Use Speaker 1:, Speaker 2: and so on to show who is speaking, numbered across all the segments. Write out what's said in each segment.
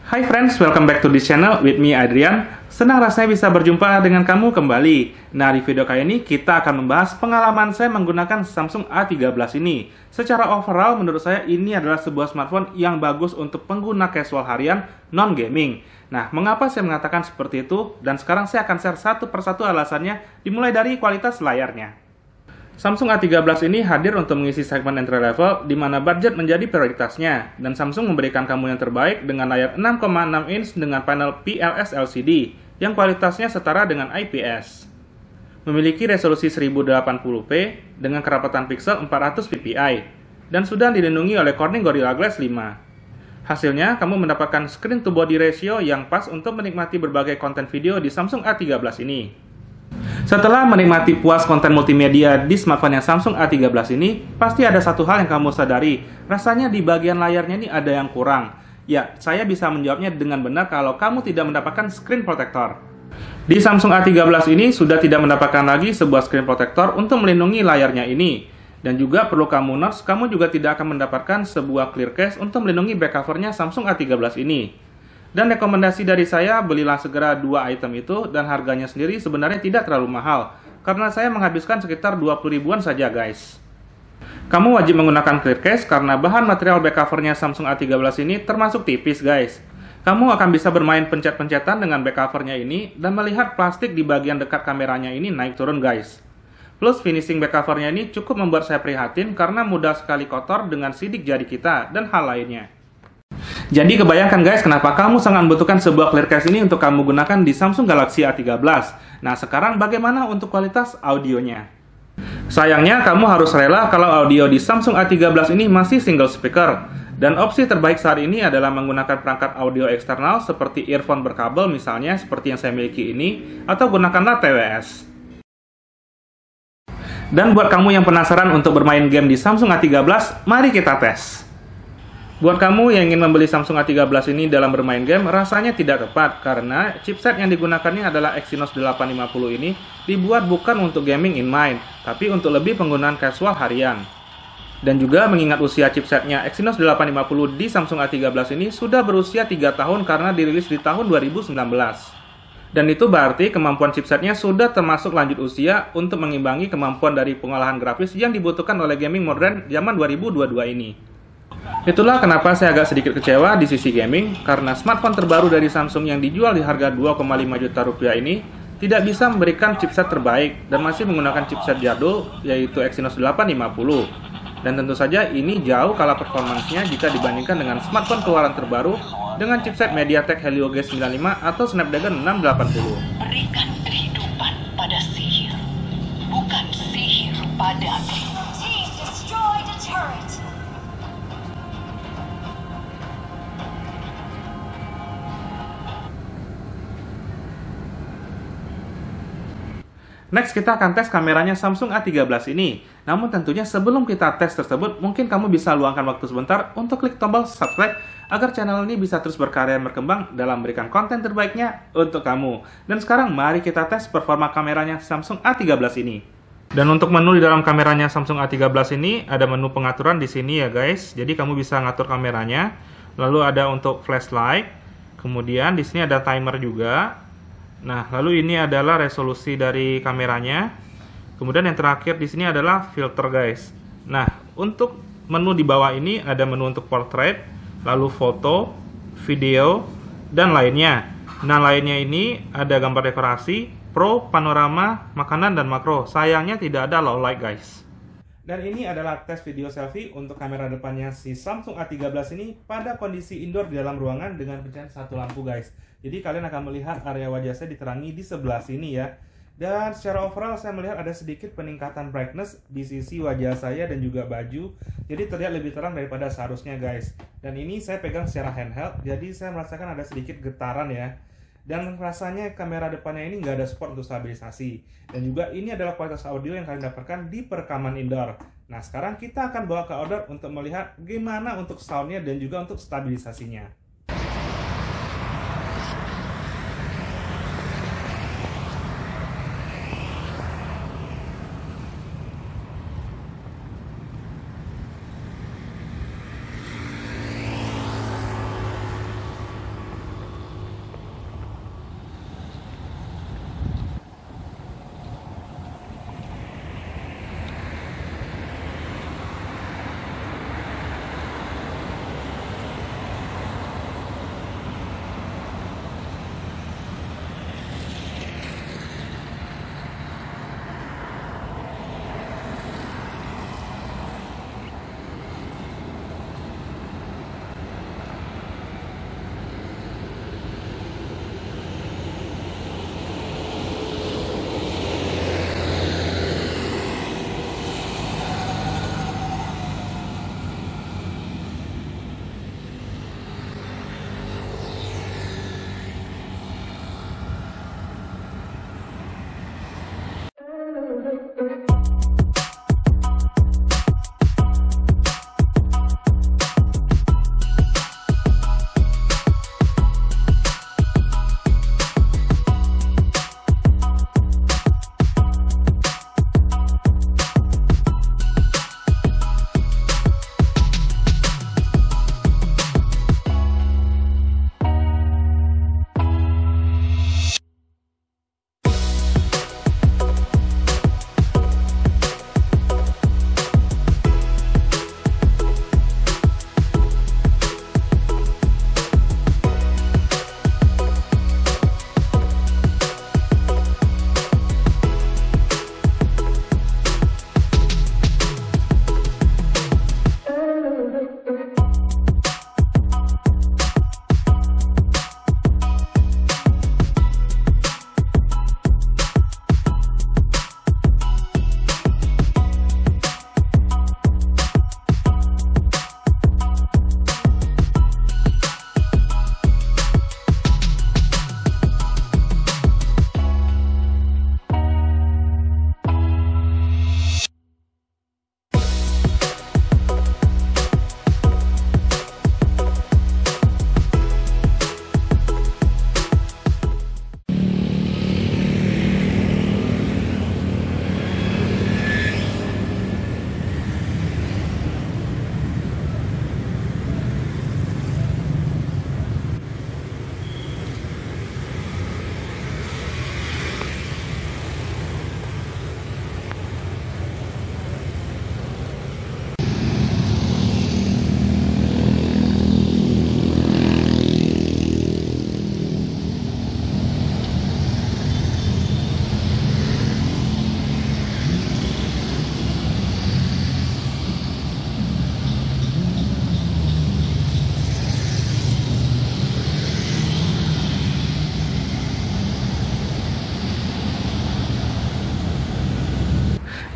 Speaker 1: Hai friends, welcome back to this channel with me Adrian. Senang rasanya bisa berjumpa dengan kamu kembali. Nah, di video kali ini kita akan membahas pengalaman saya menggunakan Samsung A13 ini. Secara overall, menurut saya ini adalah sebuah smartphone yang bagus untuk pengguna casual harian non-gaming. Nah, mengapa saya mengatakan seperti itu? Dan sekarang saya akan share satu persatu alasannya, dimulai dari kualitas layarnya. Samsung A13 ini hadir untuk mengisi segmen entry level di mana budget menjadi prioritasnya, dan Samsung memberikan kamu yang terbaik dengan layar 6,6 inch dengan panel PLS LCD yang kualitasnya setara dengan IPS. Memiliki resolusi 1080p dengan kerapatan pixel 400 ppi dan sudah dilindungi oleh Corning Gorilla Glass 5. Hasilnya, kamu mendapatkan screen to body ratio yang pas untuk menikmati berbagai konten video di Samsung A13 ini. Setelah menikmati puas konten multimedia di smartphone yang Samsung A13 ini, pasti ada satu hal yang kamu sadari, rasanya di bagian layarnya ini ada yang kurang. Ya, saya bisa menjawabnya dengan benar kalau kamu tidak mendapatkan screen protector. Di Samsung A13 ini sudah tidak mendapatkan lagi sebuah screen protector untuk melindungi layarnya ini. Dan juga perlu kamu note, kamu juga tidak akan mendapatkan sebuah clear case untuk melindungi back covernya Samsung A13 ini. Dan rekomendasi dari saya, belilah segera dua item itu, dan harganya sendiri sebenarnya tidak terlalu mahal, karena saya menghabiskan sekitar 20 ribuan saja guys. Kamu wajib menggunakan clear case karena bahan material back covernya Samsung A13 ini termasuk tipis guys. Kamu akan bisa bermain pencet-pencetan dengan back covernya ini, dan melihat plastik di bagian dekat kameranya ini naik turun guys. Plus finishing back covernya ini cukup membuat saya prihatin karena mudah sekali kotor dengan sidik jari kita, dan hal lainnya. Jadi kebayangkan guys, kenapa kamu sangat membutuhkan sebuah clear case ini untuk kamu gunakan di Samsung Galaxy A13. Nah, sekarang bagaimana untuk kualitas audionya? Sayangnya, kamu harus rela kalau audio di Samsung A13 ini masih single speaker. Dan opsi terbaik saat ini adalah menggunakan perangkat audio eksternal seperti earphone berkabel misalnya, seperti yang saya miliki ini, atau gunakanlah TWS. Dan buat kamu yang penasaran untuk bermain game di Samsung A13, mari kita tes. Buat kamu yang ingin membeli Samsung A13 ini dalam bermain game, rasanya tidak tepat karena chipset yang digunakannya adalah Exynos 850 ini dibuat bukan untuk gaming in mind, tapi untuk lebih penggunaan casual harian. Dan juga mengingat usia chipsetnya Exynos 850 di Samsung A13 ini sudah berusia 3 tahun karena dirilis di tahun 2019. Dan itu berarti kemampuan chipsetnya sudah termasuk lanjut usia untuk mengimbangi kemampuan dari pengolahan grafis yang dibutuhkan oleh gaming modern zaman 2022 ini. Itulah kenapa saya agak sedikit kecewa di sisi gaming, karena smartphone terbaru dari Samsung yang dijual di harga 2,5 juta rupiah ini tidak bisa memberikan chipset terbaik dan masih menggunakan chipset jadul yaitu Exynos 850. Dan tentu saja ini jauh kalah performansnya jika dibandingkan dengan smartphone keluaran terbaru dengan chipset MediaTek Helio G95 atau Snapdragon 680.
Speaker 2: Berikan kehidupan pada sihir, bukan sihir padaku. Team destroy the turret.
Speaker 1: Next, kita akan tes kameranya Samsung A13 ini. Namun tentunya sebelum kita tes tersebut, mungkin kamu bisa luangkan waktu sebentar untuk klik tombol subscribe agar channel ini bisa terus berkarya dan berkembang dalam memberikan konten terbaiknya untuk kamu. Dan sekarang mari kita tes performa kameranya Samsung A13 ini. Dan untuk menu di dalam kameranya Samsung A13 ini ada menu pengaturan di sini ya guys. Jadi kamu bisa ngatur kameranya. Lalu ada untuk flashlight. Kemudian di sini ada timer juga. Nah, lalu ini adalah resolusi dari kameranya. Kemudian yang terakhir di sini adalah filter guys. Nah, untuk menu di bawah ini ada menu untuk portrait, lalu foto, video, dan lainnya. Nah, lainnya ini ada gambar dekorasi, pro, panorama, makanan, dan makro. Sayangnya tidak ada low light guys. Dan ini adalah tes video selfie untuk kamera depannya si Samsung A13 ini pada kondisi indoor di dalam ruangan dengan pencahayaan satu lampu guys. Jadi kalian akan melihat area wajah saya diterangi di sebelah sini ya. Dan secara overall saya melihat ada sedikit peningkatan brightness di sisi wajah saya dan juga baju. Jadi terlihat lebih terang daripada seharusnya guys. Dan ini saya pegang secara handheld, jadi saya merasakan ada sedikit getaran ya. Dan rasanya kamera depannya ini nggak ada support untuk stabilisasi. Dan juga ini adalah kualitas audio yang kalian dapatkan di perekaman indoor. Nah, sekarang kita akan bawa ke outdoor untuk melihat gimana untuk soundnya dan juga untuk stabilisasinya.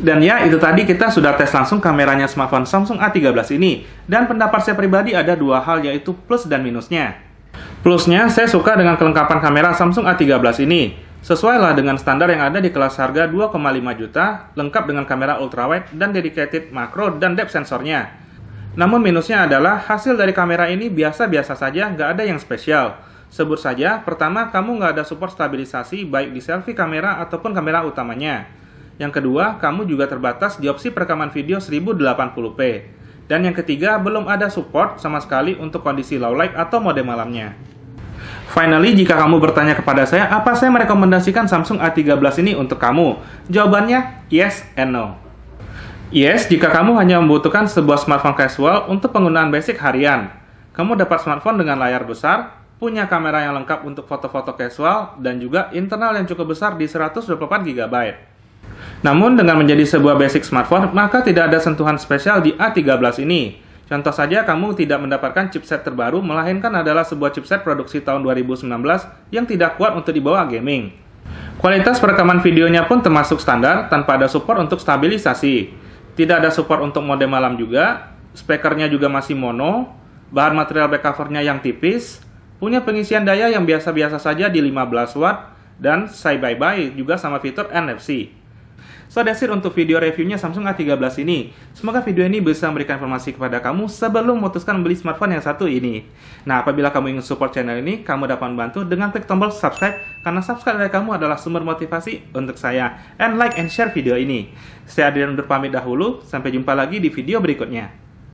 Speaker 1: Dan ya, itu tadi kita sudah tes langsung kameranya smartphone Samsung A13 ini. Dan pendapat saya pribadi ada dua hal, yaitu plus dan minusnya. Plusnya, saya suka dengan kelengkapan kamera Samsung A13 ini. Sesuailah dengan standar yang ada di kelas harga 2,5 juta, lengkap dengan kamera ultrawide dan dedicated makro dan depth sensornya. Namun minusnya adalah hasil dari kamera ini biasa-biasa saja, nggak ada yang spesial. Sebut saja, pertama, kamu nggak ada support stabilisasi baik di selfie kamera ataupun kamera utamanya. Yang kedua, kamu juga terbatas di opsi perekaman video 1080p. Dan yang ketiga, belum ada support sama sekali untuk kondisi low light atau mode malamnya. Finally, jika kamu bertanya kepada saya, apa saya merekomendasikan Samsung A13 ini untuk kamu? Jawabannya, yes and no. Yes, jika kamu hanya membutuhkan sebuah smartphone casual untuk penggunaan basic harian. Kamu dapat smartphone dengan layar besar, punya kamera yang lengkap untuk foto-foto casual, dan juga internal yang cukup besar di 124GB. Namun, dengan menjadi sebuah basic smartphone, maka tidak ada sentuhan spesial di A13 ini. Contoh saja, kamu tidak mendapatkan chipset terbaru, melainkan adalah sebuah chipset produksi tahun 2019 yang tidak kuat untuk dibawa gaming. Kualitas perekaman videonya pun termasuk standar, tanpa ada support untuk stabilisasi. Tidak ada support untuk mode malam juga, speakernya juga masih mono, bahan material back covernya yang tipis, punya pengisian daya yang biasa-biasa saja di 15 watt, dan say bye-bye juga sama fitur NFC. So that's it untuk video reviewnya Samsung A13 ini. Semoga video ini bisa memberikan informasi kepada kamu sebelum memutuskan membeli smartphone yang satu ini. Nah, apabila kamu ingin support channel ini, kamu dapat membantu dengan klik tombol subscribe, karena subscribe dari kamu adalah sumber motivasi untuk saya. And like and share video ini. Saya Adrian undur pamit dahulu, sampai jumpa lagi di video berikutnya.